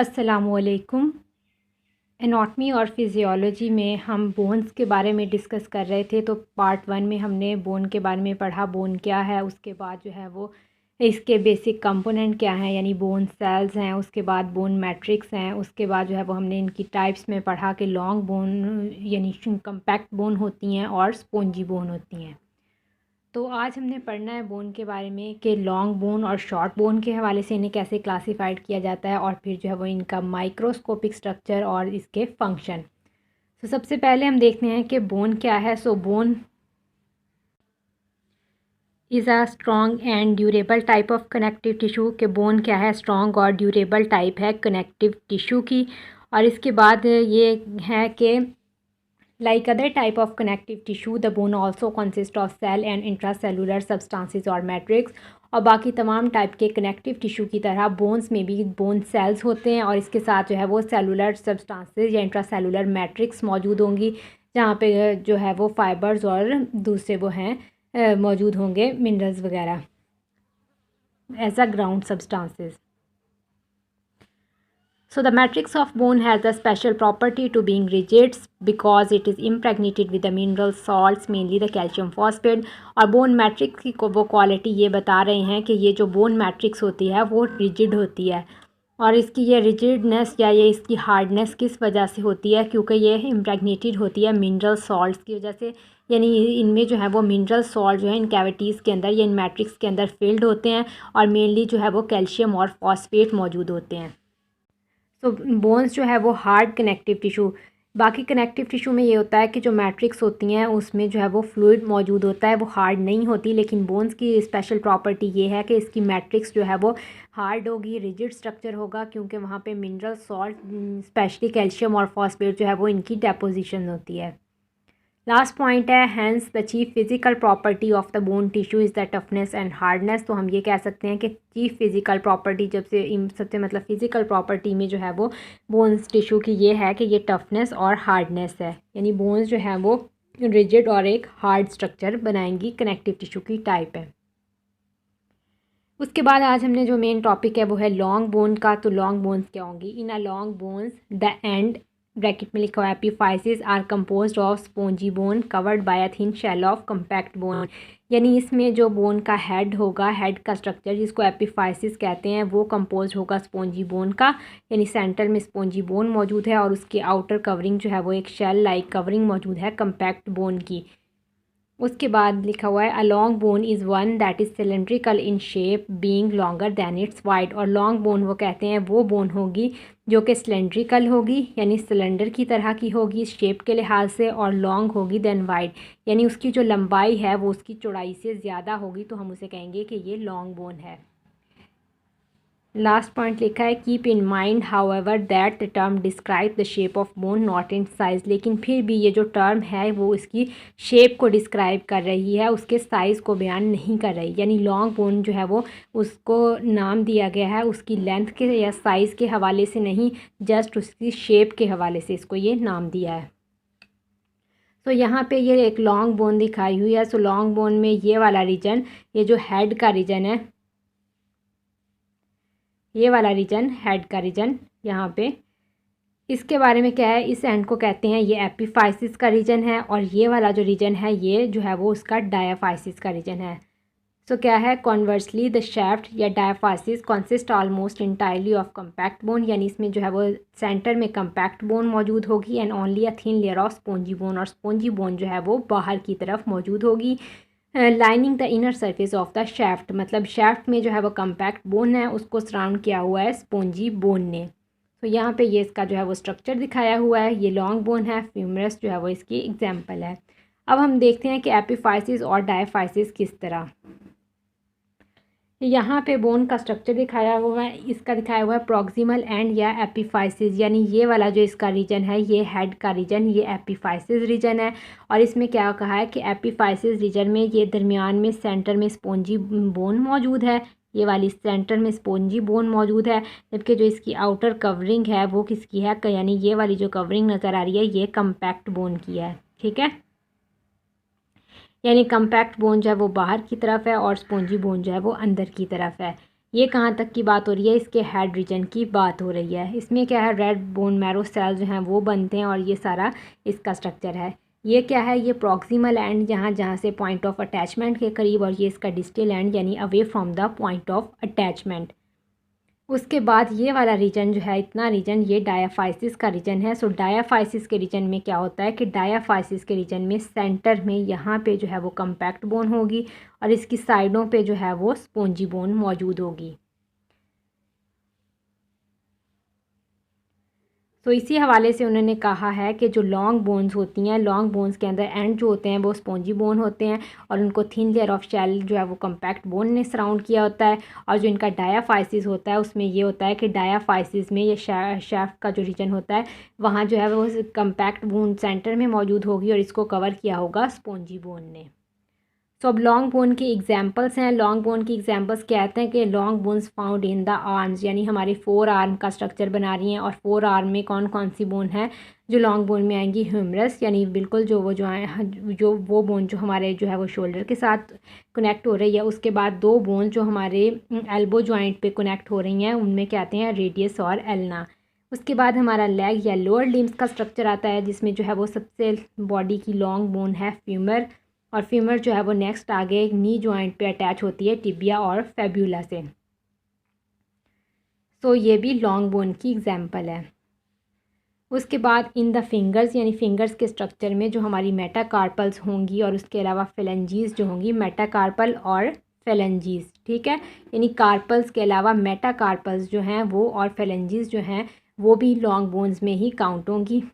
अस्सलामुअलैकुम। एनाटॉमी और फिज़ियोलॉजी में हम बोन्स के बारे में डिस्कस कर रहे थे। तो पार्ट 1 में हमने बोन के बारे में पढ़ा, बोन क्या है। उसके बाद जो है वो इसके बेसिक कंपोनेंट क्या हैं, यानी बोन सेल्स हैं। उसके बाद बोन मैट्रिक्स हैं। उसके बाद जो है वो हमने इनकी टाइप्स में पढ़ा कि लॉन्ग बोन यानी कम्पैक्ट बोन होती हैं और स्पॉन्जी बोन होती हैं। तो आज हमने पढ़ना है बोन के बारे में कि लॉन्ग बोन और शॉर्ट बोन के हवाले से इन्हें कैसे क्लासिफाइड किया जाता है, और फिर जो है वो इनका माइक्रोस्कोपिक स्ट्रक्चर और इसके फंक्शन। तो सबसे पहले हम देखते हैं कि बोन क्या है। So bone is a strong and durable type of connective tissue. के बोन क्या है, स्ट्रॉन्ग और ड्यूरेबल टाइप है कनेक्टिव टिश्यू की। और इसके बाद ये है कि like other type of connective tissue, the bone also consists of cell and intracellular substances और मैट्रिक्स। और बाकी तमाम टाइप के कनेक्टिव टिश्यू की तरह बोन्स में भी बोन सेल्स होते हैं, और इसके साथ जो है वो सेलुलर सब्सटेंसेस या इंट्रासेलुलर मैट्रिक्स मौजूद होंगी, जहाँ पे जो है वो फाइबर्स और दूसरे वो हैं मौजूद होंगे मिनरल्स वगैरह as a ground substances. So the matrix of bone has a special property to being rigid because it is impregnated with the mineral salts, mainly the calcium phosphate। और बोन मैट्रिक्स की वो quality ये बता रहे हैं कि ये जो बोन मैट्रिक्स होती है वो रिजिड होती है। और इसकी ये रिजिडनेस या ये इसकी हार्डनेस किस वजह से होती है, क्योंकि ये इम्प्रेगनेटेड होती है मिनरल सॉल्ट्स की वजह से। यानी इनमें जो है वो मिनरल सॉल्ट जो है इन कैविटीज़ के अंदर या इन मैट्रिक्स के अंदर फिल्ड होते हैं, और मेनली जो है वो कैल्शियम और फॉस्फेट मौजूद होते हैं। तो बोन्स जो है वो हार्ड कनेक्टिव टिश्यू। बाकी कनेक्टिव टिश्यू में ये होता है कि जो मैट्रिक्स होती हैं उसमें जो है वो फ्लूइड मौजूद होता है, वो हार्ड नहीं होती। लेकिन बोन्स की स्पेशल प्रॉपर्टी ये है कि इसकी मैट्रिक्स जो है वो हार्ड होगी, रिजिड स्ट्रक्चर होगा, क्योंकि वहाँ पे मिनरल सॉल्ट स्पेशली कैल्शियम और फॉस्फेट जो है वो इनकी डेपोजिशन होती है। लास्ट पॉइंट है, hence the chief physical property of the bone tissue is the toughness and hardness. तो हम ये कह सकते हैं कि चीफ फिजिकल प्रॉपर्टी सबसे मतलब फिजिकल प्रॉपर्टी में जो है वो बोन्स टिश्यू की ये है कि ये टफनेस और हार्डनेस है, यानी बोन्स जो है वो रिजिड और एक हार्ड स्ट्रक्चर बनाएंगी, कनेक्टिव टिश्यू की टाइप है। उसके बाद आज हमने जो मेन टॉपिक है वो है लॉन्ग बोन का। तो लॉन्ग बोन्स क्या होंगी, in a long bones the end bracket में लिखा हुआ epiphysis are composed of spongy bone covered by a thin shell of compact bone. यानी इसमें जो बोन का हेड होगा, हेड का स्ट्रक्चर जिसको एपिफाइसिस कहते हैं, वो कंपोज होगा स्पॉन्जी बोन का। यानी सेंटर में स्पॉन्जी बोन मौजूद है और उसकी आउटर कवरिंग जो है वो एक शेल लाइक कवरिंग मौजूद है कम्पैक्ट बोन की। उसके बाद लिखा हुआ है a long bone is one that is cylindrical in shape being longer than its wide. और लॉन्ग बोन वो कहते हैं वो बोन होगी जो कि सिलेंड्रिकल होगी, यानी सिलेंडर की तरह की होगी शेप के लिहाज से, और लॉन्ग होगी दैन वाइड, यानी उसकी जो लंबाई है वो उसकी चौड़ाई से ज़्यादा होगी, तो हम उसे कहेंगे कि ये लॉन्ग बोन है। लास्ट पॉइंट लिखा है keep in mind however that the term describe the shape of bone not in size. लेकिन फिर भी ये जो टर्म है वो इसकी शेप को डिस्क्राइब कर रही है, उसके साइज़ को बयान नहीं कर रही। यानी लॉन्ग बोन जो है वो उसको नाम दिया गया है उसकी लेंथ के या साइज़ के हवाले से नहीं, जस्ट उसकी शेप के हवाले से इसको ये नाम दिया है। तो यहाँ पे ये एक लॉन्ग बोन दिखाई हुई है। सो लॉन्ग बोन में ये वाला रीजन, ये जो हेड का रीजन है, ये वाला रीजन हेड का रीजन, यहाँ पे इसके बारे में क्या है, इस एंड को कहते हैं ये एपिफाइसिस का रीजन है, और ये वाला जो रीजन है ये जो है वो उसका डायाफाइसिस का रीजन है। सो क्या है, कॉन्वर्सली द शैफ्ट या diaphysis consist almost entirely of compact bone. यानी इसमें जो है वो सेंटर में कम्पैक्ट बोन मौजूद होगी and only a thin layer of spongy bone. और स्पॉन्जी बोन जो है वो बाहर की तरफ मौजूद होगी lining the inner surface of the shaft. मतलब शैफ्ट में जो है वो कम्पैक्ट बोन है, उसको सराउंड किया हुआ है स्पॉन्जी बोन ने। तो यहाँ पे ये इसका जो है वो स्ट्रक्चर दिखाया हुआ है, ये लॉन्ग बोन है, फ्यूमरस जो है वो इसकी एग्जांपल है। अब हम देखते हैं कि एपिफाइसिस और डायफाइसिस किस तरह। यहाँ पे बोन का स्ट्रक्चर दिखाया हुआ है, इसका दिखाया हुआ है प्रॉक्सिमल एंड या एपिफाइसिस। यानी ये वाला जो इसका रीजन है ये हेड का रीजन, ये एपिफाइसिस रीजन है। और इसमें क्या कहा है कि एपिफाइसिस रीजन में ये दरमियान में सेंटर में स्पॉन्जी बोन मौजूद है, ये वाली सेंटर में स्पॉन्जी बोन मौजूद है, जबकि जो इसकी आउटर कवरिंग है वो किसकी है, यानी ये वाली जो कवरिंग नज़र आ रही है ये कम्पैक्ट बोन की है। ठीक है, यानी कम्पैक्ट बोन जो है वो बाहर की तरफ है और स्पॉन्जी बोन जो है वो अंदर की तरफ है। ये कहाँ तक की बात हो रही है, इसके हेड रीजन की बात हो रही है। इसमें क्या है, रेड बोन मैरो सेल जो हैं वो बनते हैं और ये सारा इसका स्ट्रक्चर है। ये क्या है, ये प्रॉक्सिमल एंड जहाँ से पॉइंट ऑफ अटैचमेंट के करीब, और ये इसका डिस्टल एंड यानी away from the point of attachment. उसके बाद ये वाला रीजन जो है, इतना रीजन, ये डायाफाइसिस का रीजन है। सो डायाफाइसिस के रीजन में क्या होता है कि डायाफाइसिस के रीजन में सेंटर में यहाँ पे जो है वो कम्पैक्ट बोन होगी और इसकी साइडों पे जो है वो स्पॉन्जी बोन मौजूद होगी। तो इसी हवाले से उन्होंने कहा है कि जो लॉन्ग बोन्स होती हैं, लॉन्ग बोन्स के अंदर एंड जो होते हैं वो स्पॉन्जी बोन होते हैं और उनको थिन लेयर ऑफ शेल जो है वो कम्पैक्ट बोन ने सराउंड किया होता है। और जो इनका डायाफाइसिस होता है उसमें ये होता है कि डायाफाइसिस में ये शैफ्ट का जो रीजन होता है वहाँ जो है वो कम्पैक्ट बोन सेंटर में मौजूद होगी और इसको कवर किया होगा स्पॉन्जी बोन ने। तो अब लॉन्ग बोन की एग्जांपल्स हैं। लॉन्ग बोन की एग्जांपल्स कहते हैं कि long bones found in the arms, यानी हमारे 4 आर्म का स्ट्रक्चर बना रही हैं। और 4 आर्म में कौन कौन सी बोन है जो लॉन्ग बोन में आएंगी, ह्यूमरस, यानी बिल्कुल जो वो बोन जो हमारे जो है वो शोल्डर के साथ कनेक्ट हो रही है। उसके बाद 2 बोन जो हमारे एल्बो जॉइंट पे कनेक्ट हो रही हैं उनमें कहते हैं रेडियस और एल्ना। उसके बाद हमारा लेग या लोअर लिम्स का स्ट्रक्चर आता है जिसमें जो है वो सबसे बॉडी की लॉन्ग बोन है फीमर, और फीमर जो है वो नेक्स्ट आगे नी जॉइंट पे अटैच होती है टिबिया और फेब्यूला से। तो ये भी लॉन्ग बोन की एग्जांपल है। उसके बाद इन द फिंगर्स, यानी फिंगर्स के स्ट्रक्चर में जो हमारी मेटाकार्पल्स होंगी और उसके अलावा फेलेंजीज जो होंगी, मेटाकार्पल और फेलेंजीज, ठीक है, यानी कार्पल्स के अलावा मेटाकार्पल्स जो हैं वो और फेलेंजीज जो हैं वो भी लॉन्ग बोन्स में ही काउंट होंगी।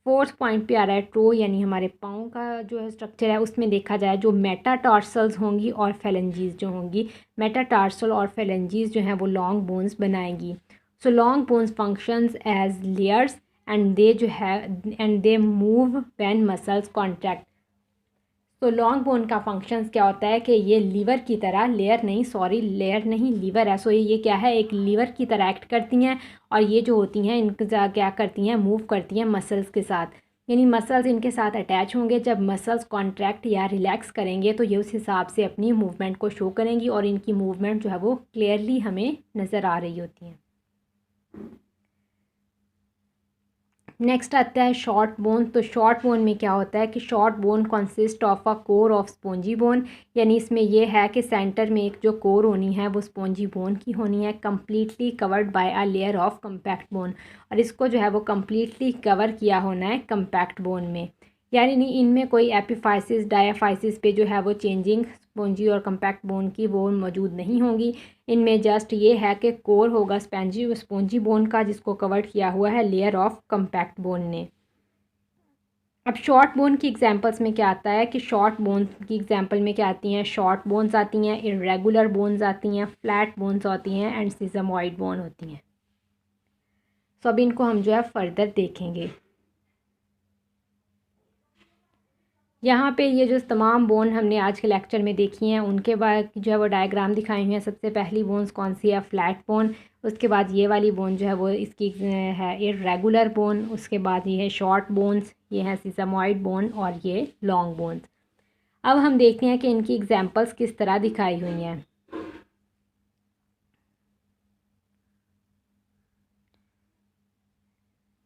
4th पॉइंट पे आ रहा है टो, यानी हमारे पाँव का जो है स्ट्रक्चर है उसमें देखा जाए जो मेटाटार्सल्स होंगी और फेलेंजीज जो होंगी, मेटाटार्सल और फेलेंजीज जो हैं वो लॉन्ग बोन्स बनाएंगी। So long bones functions as layers and they move when muscles contract. तो लॉन्ग बोन का फंक्शंस क्या होता है कि ये लीवर की तरह, लेयर नहीं लीवर है। सो ये क्या है, एक लीवर की तरह एक्ट करती हैं और ये जो होती हैं इनका क्या करती हैं, मूव करती हैं मसल्स के साथ, यानी मसल्स इनके साथ अटैच होंगे। जब मसल्स कॉन्ट्रैक्ट या रिलैक्स करेंगे तो ये उस हिसाब से अपनी मूवमेंट को शो करेंगी और इनकी मूवमेंट जो है वो क्लियरली हमें नज़र आ रही होती हैं। नेक्स्ट आता है शॉर्ट बोन। तो शॉर्ट बोन में क्या होता है कि short bone consist of a core of spongy bone, यानी इसमें यह है कि सेंटर में एक जो कोर होनी है वो स्पॉन्जी बोन की होनी है, completely covered by a layer of compact bone, और इसको जो है वो कम्प्लीटली कवर किया होना है कम्पैक्ट बोन में, यानी नहीं इनमें कोई एपिफाइसिस डायाफाइसिस पे जो है वो चेंजिंग स्पॉन्जी और कम्पैक्ट बोन की वो मौजूद नहीं होंगी। इनमें जस्ट ये है कि कोर होगा स्पॉन्जी बोन का जिसको कवर किया हुआ है लेयर ऑफ कम्पैक्ट बोन ने। अब शॉर्ट बोन की एग्जांपल्स में क्या आता है कि शॉर्ट बोन की एग्जांपल में क्या आती हैं, शॉर्ट बोन्स आती हैं, इरेगुलर बोन्स आती हैं, फ्लैट बोन्स होती हैं एंड सिजमॉइड बोन होती हैं। तो अब इनको हम जो है फर्दर देखेंगे। यहाँ पे ये जो तमाम बोन हमने आज के लेक्चर में देखी हैं उनके बाद जो है वो डायग्राम दिखाई हुई हैं। सबसे पहली बोन्स कौन सी है, फ्लैट बोन। उसके बाद ये वाली बोन जो है वो इसकी है इर्रेगुलर बोन। उसके बाद ये है शॉर्ट बोन्स, ये है सिसमॉइड बोन और ये लॉन्ग बोन्स। अब हम देखते हैं कि इनकी एग्जांपल्स किस तरह दिखाई हुई हैं।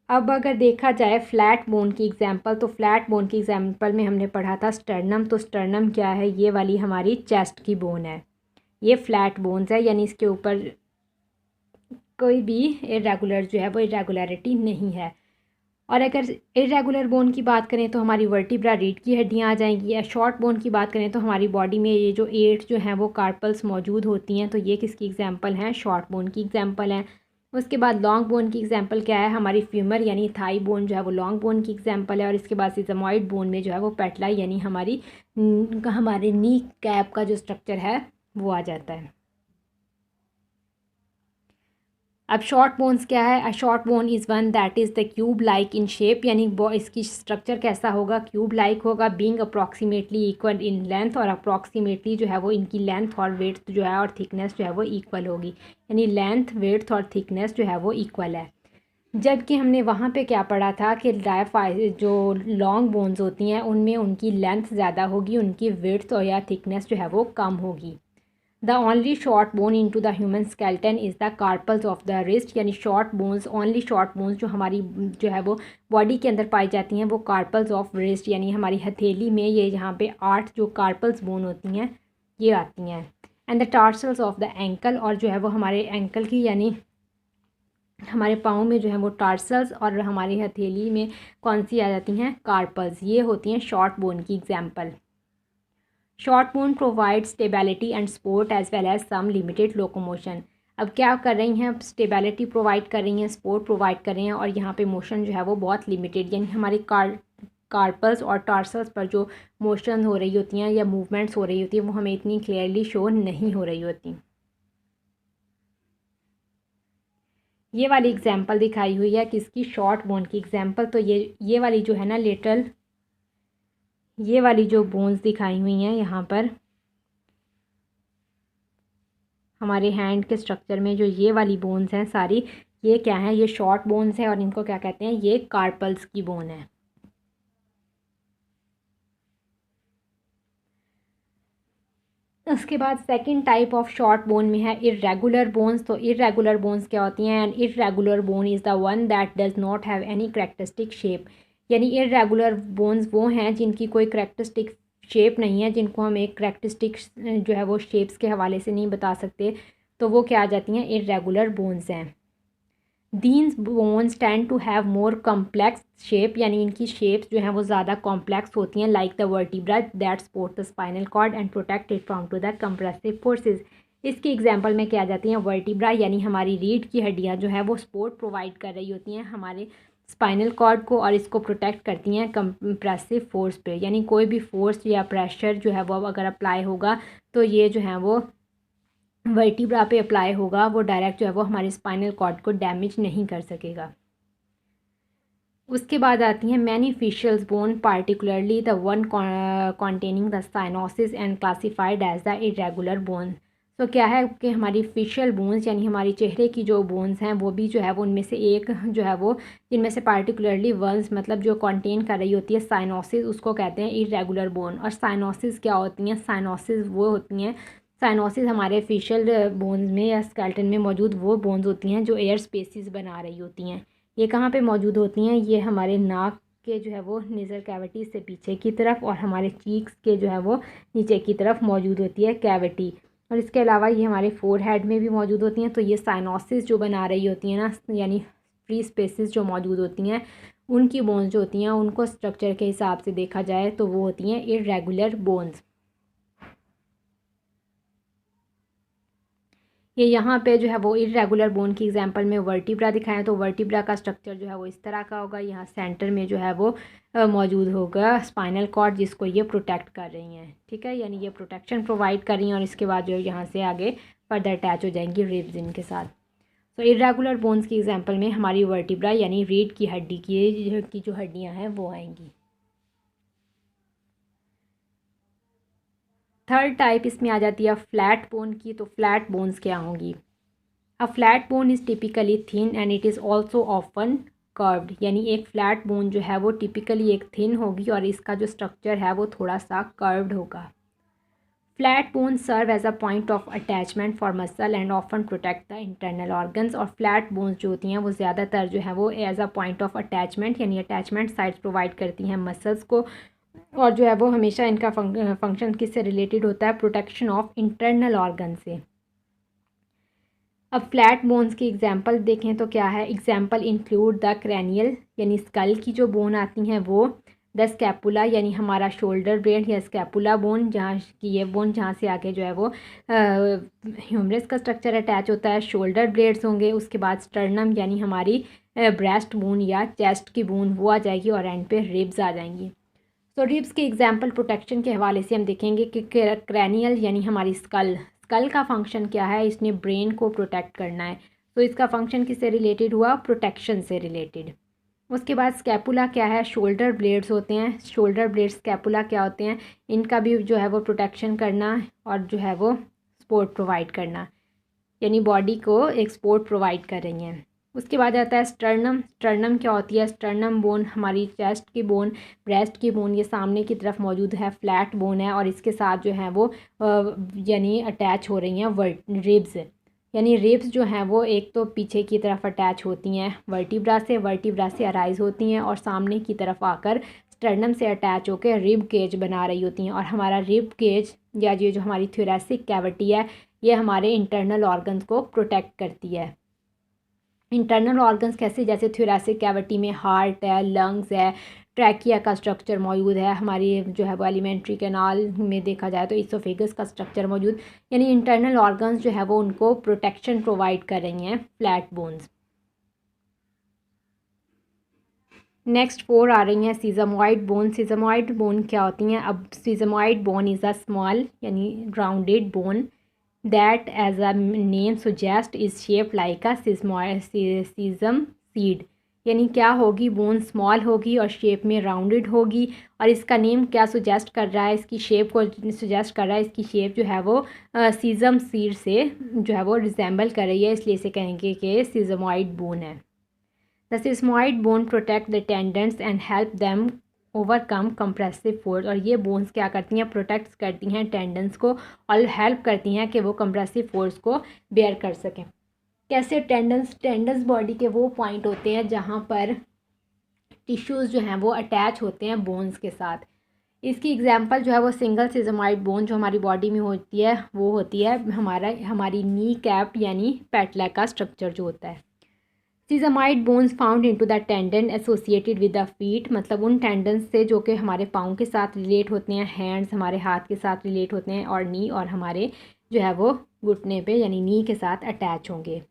अब अगर देखा जाए फ्लैट बोन की एग्जांपल, तो फ्लैट बोन की एग्जांपल में हमने पढ़ा था स्टर्नम। तो स्टर्नम क्या है, ये वाली हमारी चेस्ट की बोन है, ये फ्लैट बोन्स है, यानी इसके ऊपर कोई भी इरेगुलर जो है वो इरेगुलरिटी नहीं है। और अगर इरेगुलर बोन की बात करें तो हमारी वर्टिब्रा रीढ़ की हड्डियाँ आ जाएंगी। या शॉर्ट बोन की बात करें तो हमारी बॉडी में ये जो 8 जो हैं वो कार्पल्स मौजूद होती हैं। तो ये किसकी एग्जांपल हैं, शॉर्ट बोन की एग्जांपल हैं। उसके बाद लॉन्ग बोन की एग्जांपल क्या है, हमारी फ्यूमर यानी थाई बोन जो है वो लॉन्ग बोन की एग्जांपल है। और इसके बाद सिसमॉइड बोन में जो है वो पेटला यानी हमारे नी कैप का जो स्ट्रक्चर है वो आ जाता है। अब शॉर्ट बोन्स क्या है, a short bone is one that is the cube like in shape, यानी इसकी स्ट्रक्चर कैसा होगा, क्यूब लाइक होगा, being approximately equal in length, और अप्रॉक्सीमेटली जो है वो इनकी लेंथ और वेड्थ जो है और थिकनेस जो है वो इक्वल होगी, यानी लेंथ वेड्थ और थिकनेस जो है वो इक्वल है। जबकि हमने वहाँ पे क्या पढ़ा था कि जो लॉन्ग बोन्स होती हैं उनमें उनकी लेंथ ज़्यादा होगी, उनकी विड्थ और या थिकनेस जो है वो कम होगी। The only short bone in to the human skeleton is the carpals of the wrist, यानी short bones, only short bones जो हमारी जो है वो बॉडी के अंदर पाई जाती हैं वो कार्पल्स ऑफ रिस्ट, यानी हमारी हथेली में ये यहाँ पे 8 जो कार्पल्स बोन होती हैं ये आती हैं। And the tarsals of the ankle, और जो है वो हमारे एंकल की यानी हमारे पाँव में जो है वो टार्सल्स, और हमारी हथेली में कौन सी आ जाती हैं, कार्पल्स, ये होती हैं शॉर्ट बोन की example. Short bone provide stability and support as well as some limited locomotion. अब क्या कर रही हैं, स्टेबिलिटी प्रोवाइड कर रही हैं, सपोर्ट प्रोवाइड कर रही हैं, और यहाँ पे मोशन जो है वो बहुत लिमिटेड, यानी हमारी कार्पल्स और टार्सल्स पर जो मोशन हो रही होती हैं या मूवमेंट्स हो रही होती हैं वो हमें इतनी क्लियरली शो नहीं हो रही होती। ये वाली एग्जाम्पल दिखाई हुई है किसकी, शॉर्ट बोन की एग्जाम्पल। तो ये वाली जो है ना लेटरल, ये वाली जो बोन्स दिखाई हुई हैं यहाँ पर हमारे हैंड के स्ट्रक्चर में, जो ये वाली बोन्स हैं सारी, ये क्या है, ये शॉर्ट बोन्स हैं, और इनको क्या कहते हैं, ये कार्पल्स की बोन है। उसके बाद second type of short bone में है इर्रेगुलर बोन्स। तो इर्रेगुलर बोन्स क्या होती हैं, and irregular bone is the one that does not have any characteristic shape, यानी इर्रेगुलर बोन्स वो हैं जिनकी कोई करेक्टरिस्टिक शेप नहीं है, जिनको हम एक करेक्टरिस्टिक जो है वो शेप्स के हवाले से नहीं बता सकते, तो वो क्या आ जाती हैं, इर्रेगुलर बोन्स हैं। These bones tend to have more complex shape, यानी इनकी शेप्स जो हैं वो ज़्यादा कॉम्प्लेक्स होती हैं, like the vertebra that support the spinal cord and protect it from to the compressive forces. इसकी एग्जांपल में क्या आ जाती हैं, वर्टिब्रा यानी हमारी रीढ़ की हड्डियां जो है वो सपोर्ट प्रोवाइड कर रही होती हैं हमारे स्पाइनल कॉर्ड को, और इसको प्रोटेक्ट करती हैं कंप्रेसिव फोर्स पे, यानी कोई भी फोर्स या प्रेशर जो है वो अगर अप्लाई होगा तो ये जो है वो वर्टिब्रा पे अप्लाई होगा, वो डायरेक्ट जो है वो हमारे स्पाइनल कॉर्ड को डैमेज नहीं कर सकेगा। उसके बाद आती हैं many facial bone, particularly the one containing the sinuses and classified as the irregular bone. तो क्या है कि हमारी फिशल बोन्स यानी हमारी चेहरे की जो बोन्स हैं वो भी जो है वो उनमें से एक जो है वो, जिनमें से पार्टिकुलरली वंस मतलब जो कंटेन कर रही होती है साइनोसिस, उसको कहते हैं इरेगुलर बोन। और साइनोसिस क्या होती हैं, साइनोसिस वो होती हैं, साइनोसिस हमारे फिशल बोन्स में या स्केल्टन में मौजूद वो बोन्स होती हैं जो एयर स्पेसिस बना रही होती हैं। ये कहाँ पे मौजूद होती हैं, ये हमारे नाक के जो है वो नेज़ल कैविटी से पीछे की तरफ, और हमारे चीक्स के जो है वो नीचे की तरफ मौजूद होती है कैविटी। और इसके अलावा ये हमारे फोरहेड में भी मौजूद होती हैं। तो ये साइनोसिस जो बना रही होती हैं ना, यानी फ्री स्पेसिस जो मौजूद होती हैं, उनकी बोन्स जो होती हैं उनको स्ट्रक्चर के हिसाब से देखा जाए तो वो होती हैं इर्रेगुलर बोन्स। ये यहाँ पे जो है वो इर्रेगुलर बोन की एग्जांपल में वर्टिब्रा दिखाएं, तो वर्टिब्रा का स्ट्रक्चर जो है वो इस तरह का होगा। यहाँ सेंटर में जो है वो मौजूद होगा स्पाइनल कॉर्ड, जिसको ये प्रोटेक्ट कर रही हैं, ठीक है, यानी ये प्रोटेक्शन प्रोवाइड कर रही हैं, और इसके बाद जो यहाँ से आगे फर्दर अटैच हो जाएंगी रिब्स इनके साथ। तो इर्रेगुलर बोन्स की एग्जाम्पल में हमारी वर्टिब्रा यानी रीढ़ की हड्डी की जो हड्डियाँ हैं वो आएंगी। थर्ड टाइप इसमें आ जाती है फ्लैट बोन की। तो फ्लैट बोन्स क्या होंगी, a flat bone is typically thin and it is also often curved, यानी एक फ्लैट बोन जो है वो टिपिकली एक थिन होगी और इसका जो स्ट्रक्चर है वो थोड़ा सा कर्व्ड होगा। Flat bone serve as a point of attachment for muscle and often protect the internal organs. और फ्लैट बोन्स जो होती हैं वो ज़्यादातर जो है वो as a point of attachment यानी अटैचमेंट साइट्स प्रोवाइड करती हैं मसल्स को, और जो है वो हमेशा इनका फंक्शन किससे रिलेटेड होता है, प्रोटेक्शन ऑफ इंटरनल ऑर्गन से। अब फ्लैट बोन्स की एग्जांपल देखें तो क्या है, एग्जांपल इंक्लूड द क्रैनियल यानी स्कल की जो बोन आती हैं वो, द स्कैपुला यानी हमारा शोल्डर ब्लेड या स्कैपुला बोन जहाँ की ये बोन जहाँ से आगे जो है वो ह्यूमरस का स्ट्रक्चर अटैच होता है, शोल्डर ब्लेड्स होंगे। उसके बाद स्टर्नम यानी हमारी ब्रेस्ट बोन या चेस्ट की बोन वो आ जाएगी, और एंड पे रिब्स आ जाएंगी। तो रिब्स के एग्जाम्पल प्रोटेक्शन के हवाले से हम देखेंगे कि क्रैनियल यानी हमारी स्कल का फंक्शन क्या है, इसने ब्रेन को प्रोटेक्ट करना है, तो इसका फंक्शन किससे रिलेटेड हुआ, प्रोटेक्शन से रिलेटेड। उसके बाद स्कैपुला क्या है, शोल्डर ब्लेड्स होते हैं, शोल्डर ब्लेड्स स्कैपुला क्या होते हैं, इनका भी जो है वो प्रोटेक्शन करना और जो है वो सपोर्ट प्रोवाइड करना, यानी बॉडी को एक सपोर्ट प्रोवाइड कर रही हैं। उसके बाद आता है स्टर्नम। स्टर्नम क्या होती है? स्टर्नम बोन हमारी चेस्ट की बोन, ब्रेस्ट की बोन, ये सामने की तरफ मौजूद है, फ्लैट बोन है और इसके साथ जो है वो यानी अटैच हो रही हैं रिब्स, यानी रिब्स जो हैं वो एक तो पीछे की तरफ अटैच होती हैं वर्टिब्रा से अराइज होती हैं और सामने की तरफ आकर स्टर्नम से अटैच होकर रिब केज बना रही होती हैं। और हमारा रिब केज या ये जो हमारी थोरैसिक कैविटी है ये हमारे इंटरनल ऑर्गन्स को प्रोटेक्ट करती है। इंटरनल ऑर्गन्स कैसे? जैसे थोरैसिक कैविटी में हार्ट है, लंग्स है, ट्रैकिया का स्ट्रक्चर मौजूद है, हमारी जो है वो एलिमेंट्री कैनाल में देखा जाए तो इसोफेगस का स्ट्रक्चर मौजूद, यानी इंटरनल ऑर्गन्स जो है वो उनको प्रोटेक्शन प्रोवाइड कर रही हैं फ्लैट बोन्स। नेक्स्ट 4 आ रही हैं सीजमॉइड बोन। सीजमॉइड बोन क्या होती हैं? अब sesamoid bone is a small यानी rounded bone that as a name suggest is shape like a sesame seed. यानी क्या होगी? बोन स्मॉल होगी और शेप में राउंडेड होगी और इसका नेम क्या सुजेस्ट कर रहा है? इसकी शेप को सुजेस्ट कर रहा है, इसकी शेप जो है वो सीजम सीड से जो है वो रिजेंबल कर रही है, इसलिए इसे कहेंगे कि सीजमॉइड बोन है। The sesamoid bone protect the tendons and help them overcome compressive force। और ये बोन्स क्या करती हैं? प्रोटेक्ट करती हैं टेंडन्स को और हेल्प करती हैं कि वो कंप्रेसिव फोर्स को बेयर कर सकें। कैसे? टेंडन्स बॉडी के वो पॉइंट होते हैं जहाँ पर टिश्यूज़ जो हैं वो अटैच होते हैं बोन्स के साथ। इसकी एग्जांपल जो है वो सिंगल सीजमॉइड बोन जो हमारी बॉडी में होती है वो होती है हमारी नी कैप यानी पैटला का स्ट्रक्चर जो होता है। Sesamoid bones found into the tendon associated with the feet, मतलब उन टेंडन से जो कि हमारे पाँव के साथ रिलेट होते हैं, हैंड्स हमारे हाथ के साथ रिलेट होते हैं और नी और हमारे जो है वो घुटने पे यानी नी के साथ अटैच होंगे।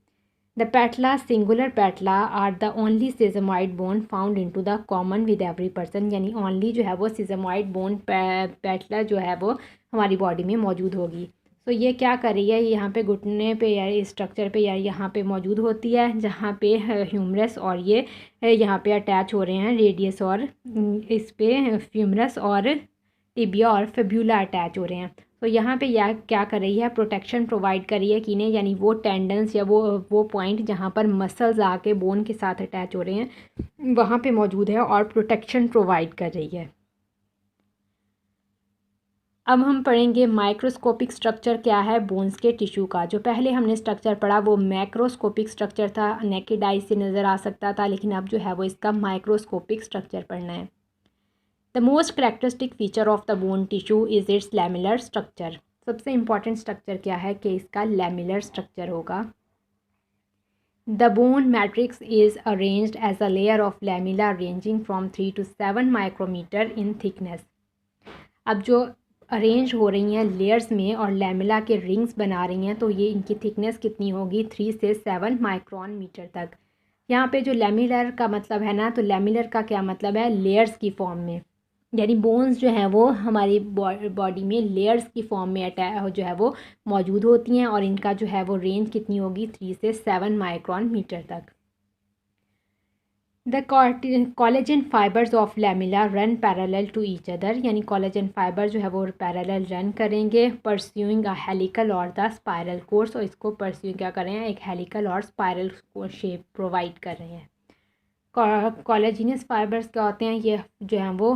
The patella singular patella are the only sesamoid bone found into the common with every person, यानी ओनली जो है वो सीजमाइड बोन पैटला जो है वो हमारी बॉडी में मौजूद होगी। तो ये क्या कर रही है? यहाँ पे घुटने पे या इस स्ट्रक्चर पे या यहाँ पे मौजूद होती है जहाँ पे ह्यूमरस और ये यहाँ पे अटैच हो रहे हैं रेडियस और इस पे ह्यूमरस और टिबिया और फिब्यूला अटैच हो रहे हैं। तो यहाँ पे यह क्या कर रही है? प्रोटेक्शन प्रोवाइड कर रही है किन्हें? यानी वो टेंडन्स या वो पॉइंट जहाँ पर मसल्स आके बोन के साथ अटैच हो रहे हैं वहाँ पे मौजूद है और प्रोटेक्शन प्रोवाइड कर रही है। अब हम पढ़ेंगे माइक्रोस्कोपिक स्ट्रक्चर क्या है बोन्स के टिश्यू का। जो पहले हमने स्ट्रक्चर पढ़ा वो मैक्रोस्कोपिक स्ट्रक्चर था, नेकेड आई से नज़र आ सकता था, लेकिन अब जो है वो इसका माइक्रोस्कोपिक स्ट्रक्चर पढ़ना है। The most characteristic feature of the bone tissue is its lamellar structure. सबसे इंपॉर्टेंट स्ट्रक्चर क्या है? कि इसका लैमिलर स्ट्रक्चर होगा। The bone matrix is arranged as a layer of lamella ranging from 3 to 7 micrometre in thickness. अब जो arrange हो रही हैं लेयर्स में और लैमिला के रिंग्स बना रही हैं तो ये इनकी थिकनेस कितनी होगी? 3 से 7 माइक्रोन मीटर तक। यहाँ पे जो लैमिलर का मतलब है ना, तो लैमिलर का क्या मतलब है? लेयर्स की फॉर्म में, यानी बोन्स जो हैं वो हमारी बॉडी में लेयर्स की फॉर्म में जो है वो मौजूद होती हैं और इनका जो है वो रेंज कितनी होगी? 3 से 7 माइक्रोन मीटर तक। The collagen fibres of lamella run parallel to each other, यानी कोलेजन फाइबर जो है वो पैरेलल रन करेंगे परस्यूइंग अ हेलिकल और द स्पाइरल कोर्स, और इसको परस्यू क्या कर रहे हैं? एक हेलिकल और स्पाइरल शेप प्रोवाइड कर रहे हैं। कोलेजिनस फाइबर्स क्या होते हैं? ये जो हैं वो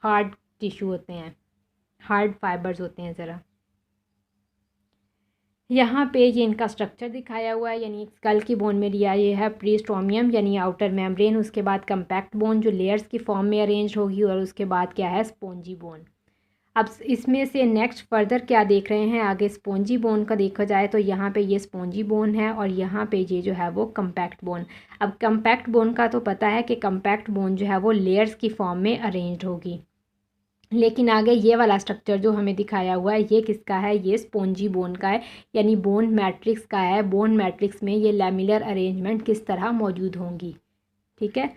हार्ड टिश्यू होते हैं, हार्ड फाइबर्स होते हैं ज़रा। यहाँ पे ये इनका स्ट्रक्चर दिखाया हुआ है, यानी स्कल की बोन में लिया ये है प्रीस्टोमियम यानी आउटर मेम्ब्रेन, उसके बाद कंपैक्ट बोन जो लेयर्स की फॉर्म में अरेंज होगी और उसके बाद क्या है? Spongy bone. अब इसमें से नेक्स्ट फर्दर क्या देख रहे हैं आगे? स्पॉन्जी बोन का देखा जाए तो यहाँ पे ये स्पॉन्जी बोन है और यहाँ पे ये जो है वो कंपैक्ट बोन। अब कंपैक्ट बोन का तो पता है कि कंपैक्ट बोन जो है वो लेयर्स की फॉर्म में अरेंज होगी, लेकिन आगे ये वाला स्ट्रक्चर जो हमें दिखाया हुआ है ये किसका है? ये स्पॉन्जी बोन का है, यानी बोन मैट्रिक्स का है। बोन मैट्रिक्स में ये लैमिलर अरेंजमेंट किस तरह मौजूद होंगी, ठीक है।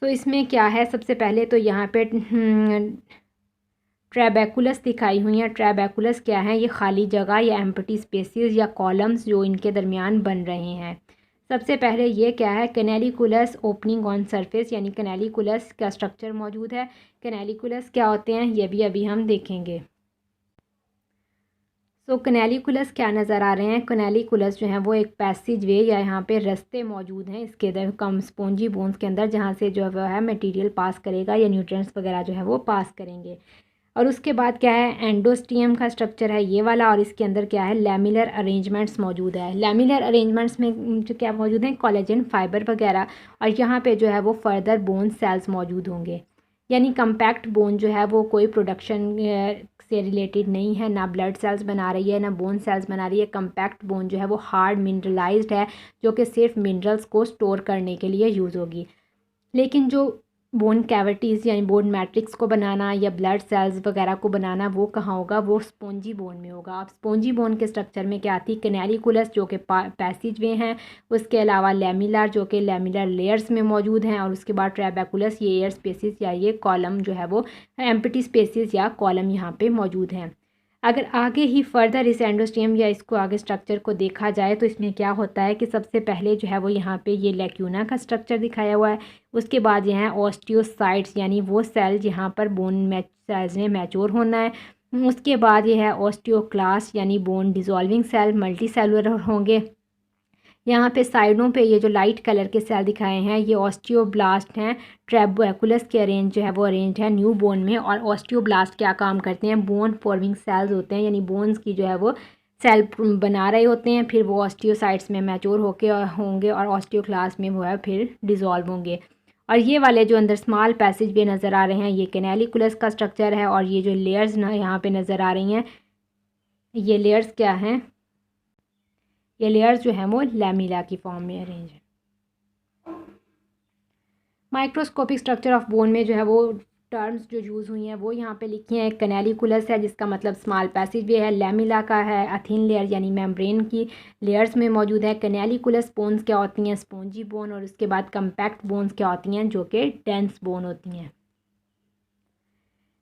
तो इसमें क्या है? सबसे पहले तो यहाँ पे ट्रैबेकुलस दिखाई हुई हैं। ट्रैबेकुलस क्या है? ये खाली जगह या एम्प्टी स्पेसेस या कॉलम्स जो इनके दरमियान बन रहे हैं। सबसे पहले ये क्या है? कैनेलिकुलस ओपनिंग ऑन सरफेस, यानी कैनेलिकुलस का स्ट्रक्चर मौजूद है। कैनेलिकुलस क्या होते हैं ये भी अभी हम देखेंगे। सो कैनालिकुलस क्या नज़र आ रहे हैं, कैनालिकुलस जो है वो एक पैसेज वे या यहाँ पे रास्ते मौजूद हैं इसके अंदर कम स्पॉन्जी बोन्स के अंदर, जहाँ से जो है मटेरियल पास करेगा या न्यूट्रिएंट्स वगैरह जो है वो पास करेंगे। और उसके बाद क्या है, एंडोस्टियम का स्ट्रक्चर है ये वाला, और इसके अंदर क्या है, लैमिलर अरेंजमेंट्स मौजूद है। लैमिलर अरेंजमेंट्स में जो क्या मौजूद हैं, कोलेजन फाइबर वगैरह, और यहाँ पे जो है वो फर्दर बोन सेल्स मौजूद होंगे। यानी कम्पैक्ट बोन जो है वो कोई प्रोडक्शन से रिलेटेड नहीं है, ना ब्लड सेल्स बना रही है ना बोन सेल्स बना रही है। कम्पैक्ट बोन जो है वो हार्ड मिनरलाइज्ड है, जो कि सिर्फ मिनरल्स को स्टोर करने के लिए यूज़ होगी। लेकिन जो बोन कैविटीज़ यानी बोन मैट्रिक्स को बनाना या ब्लड सेल्स वगैरह को बनाना वो कहाँ होगा, वो स्पॉन्जी बोन में होगा। अब स्पॉन्जी बोन के स्ट्रक्चर में क्या आती है, कैनालिकुलस जो कि पैसेज वे हैं, उसके अलावा लैमिलर जो कि लैमिलर लेयर्स में मौजूद हैं, और उसके बाद ट्रैबेकुलस ये एयर स्पेसिस या ये कॉलम जो है वो एम्प्टी स्पेसिस या कॉलम यहाँ पे मौजूद हैं। अगर आगे ही फर्दर इस एंडोस्टियम या इसको आगे स्ट्रक्चर को देखा जाए तो इसमें क्या होता है कि सबसे पहले जो है वो यहाँ पे ये लैक्यूना का स्ट्रक्चर दिखाया हुआ है। उसके बाद ये हैं ऑस्टियोसाइट्स यानी वो सेल जहाँ पर बोन सेल्स ने मैच्योर होना है। उसके बाद ये है ऑस्टियोक्लास्ट यानी बोन डिज़ोल्विंग सेल मल्टी सेलुलर होंगे। यहाँ पे साइडों पे ये जो लाइट कलर के सेल दिखाए हैं ये ऑस्टियोब्लास्ट हैं। ट्रैबेकुलस के अरेंज जो है वो अरेंज है न्यू बोन में। और ऑस्टियोब्लास्ट क्या काम करते हैं, बोन फॉर्मिंग सेल्स होते हैं, यानी बोन्स की जो है वो सेल बना रहे होते हैं, फिर वो ऑस्टियोसाइट्स में मैच्योर होंगे और ऑस्टियोक्लास्ट में वो है फिर डिज़ोल्व होंगे। और ये वाले जो अंदर स्मॉल पैसेज भी नज़र आ रहे हैं ये कैनालिकुलस का स्ट्रक्चर है। और ये जो लेयर्स ना यहाँ पे नज़र आ रही हैं ये लेयर्स क्या हैं, ये लेयर्स जो हैं वो लैमिला की फॉर्म में अरेंज है। माइक्रोस्कोपिक स्ट्रक्चर ऑफ बोन में जो है वो टर्म्स जो यूज़ हुई हैं वो यहाँ पे लिखी हैं। एक कैनालिकुलस है जिसका मतलब स्मॉल पैसेज वे है, लैमिला का है अथिन लेयर यानी मेम्ब्रेन की लेयर्स में मौजूद है। कैनालिकुलस बोन्स क्या होती हैं, स्पॉन्जी बोन, और उसके बाद कम्पैक्ट बोन्स क्या होती हैं जो कि डेंस बोन होती हैं।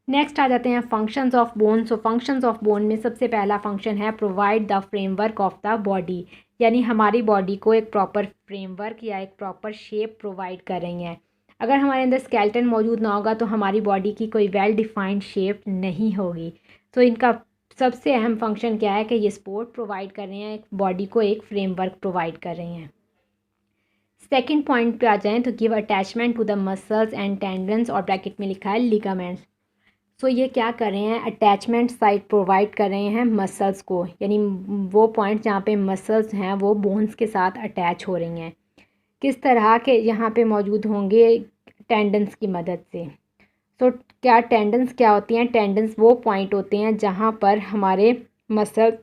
नेक्स्ट आ जाते हैं functions of bone. So functions of bone में सबसे पहला फंक्शन है provide the framework of the body, यानी हमारी बॉडी को एक प्रॉपर फ्रेमवर्क या एक प्रॉपर शेप प्रोवाइड कर रही हैं। अगर हमारे अंदर स्केलेटन मौजूद ना होगा तो हमारी बॉडी की कोई वेल डिफाइंड शेप नहीं होगी। तो इनका सबसे अहम फंक्शन क्या है कि ये सपोर्ट प्रोवाइड कर रहे हैं, एक बॉडी को एक फ्रेमवर्क प्रोवाइड कर रहे हैं। सेकेंड पॉइंट पे आ जाएँ तो give attachment to the muscles and tendons, और ब्रैकेट में लिखा है लिगामेंट्स। सो ये क्या कर रहे हैं, अटैचमेंट साइट प्रोवाइड कर रहे हैं मसल्स को, यानी वो पॉइंट जहाँ पे मसल्स हैं वो बोन्स के साथ अटैच हो रही हैं। किस तरह के यहाँ पे मौजूद होंगे, टेंडन्स की मदद से। सो क्या टेंडन्स क्या होती हैं, टेंडन्स वो पॉइंट होते हैं जहाँ पर हमारे मसल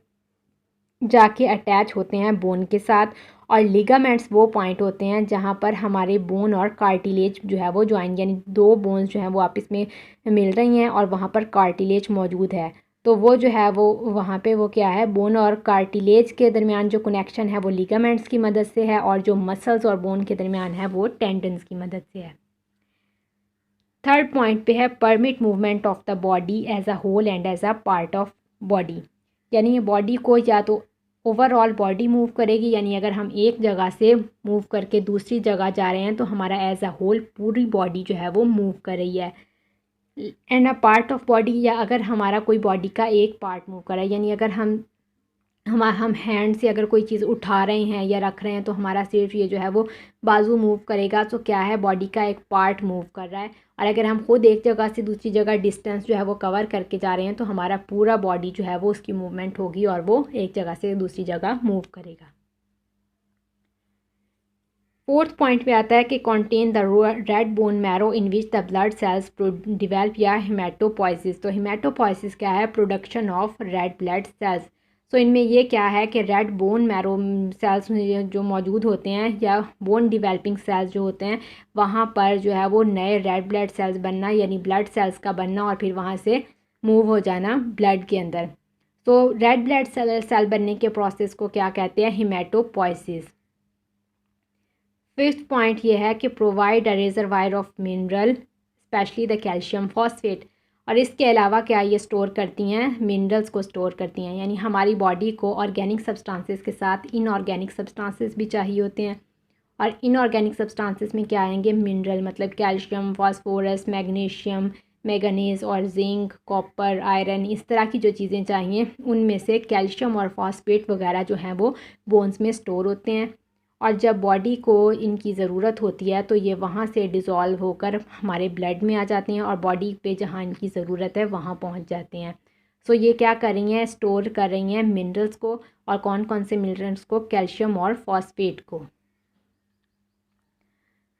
जाके अटैच होते हैं बोन के साथ, और लिगामेंट्स वो पॉइंट होते हैं जहाँ पर हमारे बोन और कार्टिलेज जो है वो ज्वाइन, यानी दो बोन्स जो हैं वो आपस में मिल रही हैं और वहाँ पर कार्टिलेज मौजूद है। तो वो जो है वो वहाँ पे वो क्या है, बोन और कार्टिलेज के दरमियान जो कनेक्शन है वो लिगामेंट्स की मदद से है, और जो मसल्स और बोन के दरमियान है वो टेंडन्स की मदद से है। थर्ड पॉइंट पे है permit movement of the body as a whole and as a part of body, यानी ये बॉडी को या तो ओवरऑल बॉडी मूव करेगी, यानी अगर हम एक जगह से मूव करके दूसरी जगह जा रहे हैं तो हमारा एज अ होल पूरी बॉडी जो है वो मूव कर रही है। And a part of body, या अगर हमारा कोई बॉडी का एक पार्ट मूव कर रहा है, यानी अगर हम हैंड से अगर कोई चीज़ उठा रहे हैं या रख रहे हैं तो हमारा सिर्फ ये जो है वो बाजू मूव करेगा, तो क्या है, बॉडी का एक पार्ट मूव कर रहा है। और अगर हम खुद एक जगह से दूसरी जगह डिस्टेंस जो है वो कवर करके जा रहे हैं तो हमारा पूरा बॉडी जो है वो उसकी मूवमेंट होगी और वो एक जगह से दूसरी जगह मूव करेगा। फोर्थ पॉइंट पे आता है कि contain the red bone marrow in which the blood cells develop या हिमेटोपोइसिस। तो हिमेटोपोइसिस क्या है, production of red blood cells. So इनमें ये क्या है कि रेड बोन मैरो सेल्स जो मौजूद होते हैं या बोन डिवेलपिंग सेल्स जो होते हैं वहाँ पर जो है वो नए रेड ब्लड सेल्स बनना, यानी ब्लड सेल्स का बनना और फिर वहाँ से मूव हो जाना ब्लड के अंदर। तो रेड ब्लड सेल बनने के प्रोसेस को क्या कहते हैं, हिमेटोपोइसिस। फिफ्थ पॉइंट ये है कि provide a reservoir of mineral specially the calcium phosphate. और इसके अलावा क्या ये स्टोर करती हैं, मिनरल्स को स्टोर करती हैं, यानी हमारी बॉडी को ऑर्गेनिक सब्सटेंसेस के साथ इनऑर्गेनिक सब्सटेंसेस भी चाहिए होते हैं। और इनऑर्गेनिक सब्सटेंसेस में क्या आएंगे, मिनरल मतलब कैल्शियम, फास्फोरस, मैग्नीशियम, मैंगनीज और जिंक, कॉपर, आयरन, इस तरह की जो चीज़ें चाहिए उनमें से कैल्शियम और फॉस्फेट वगैरह जो हैं वो बोन्स में स्टोर होते हैं। और जब बॉडी को इनकी ज़रूरत होती है तो ये वहाँ से डिज़ोल्व होकर हमारे ब्लड में आ जाते हैं और बॉडी पे जहाँ इनकी ज़रूरत है वहाँ पहुँच जाते हैं। सो ये क्या कर रही हैं, स्टोर कर रही हैं मिनरल्स को। और कौन कौन से मिनरल्स को, कैल्शियम और फॉस्फेट को।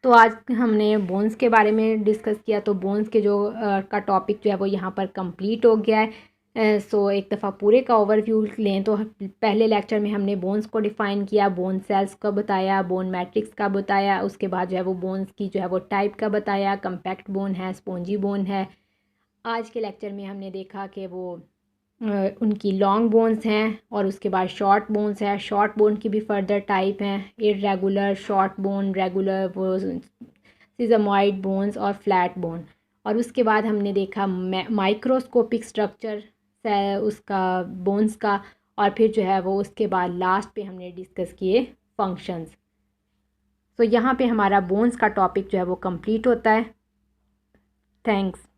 तो आज हमने बोन्स के बारे में डिस्कस किया, तो बोन्स के जो का टॉपिक जो है वो यहाँ पर कंप्लीट हो गया है। सो एक दफ़ा पूरे का ओवरव्यू लें तो पहले लेक्चर में हमने बोन्स को डिफ़ाइन किया, बोन सेल्स का बताया, बोन मैट्रिक्स का बताया, उसके बाद जो है वो बोन्स की जो है वो टाइप का बताया, कम्पैक्ट बोन है, स्पॉन्जी बोन है। आज के लेक्चर में हमने देखा कि वो उनकी लॉन्ग बोन्स हैं और उसके बाद शॉर्ट बोन्स है। शॉर्ट बोन की भी फर्दर टाइप हैं, इर्रेगुलर, शॉर्ट बोन, रेगुलर, वो सिज़मॉइड बोन्स और फ्लैट बोन। और उसके बाद हमने देखा माइक्रोस्कोपिक स्ट्रक्चर उसका बोन्स का। और फिर जो है वो उसके बाद लास्ट पे हमने डिस्कस किए फंक्शंस। तो यहाँ पे हमारा बोन्स का टॉपिक जो है वो कंप्लीट होता है। थैंक्स।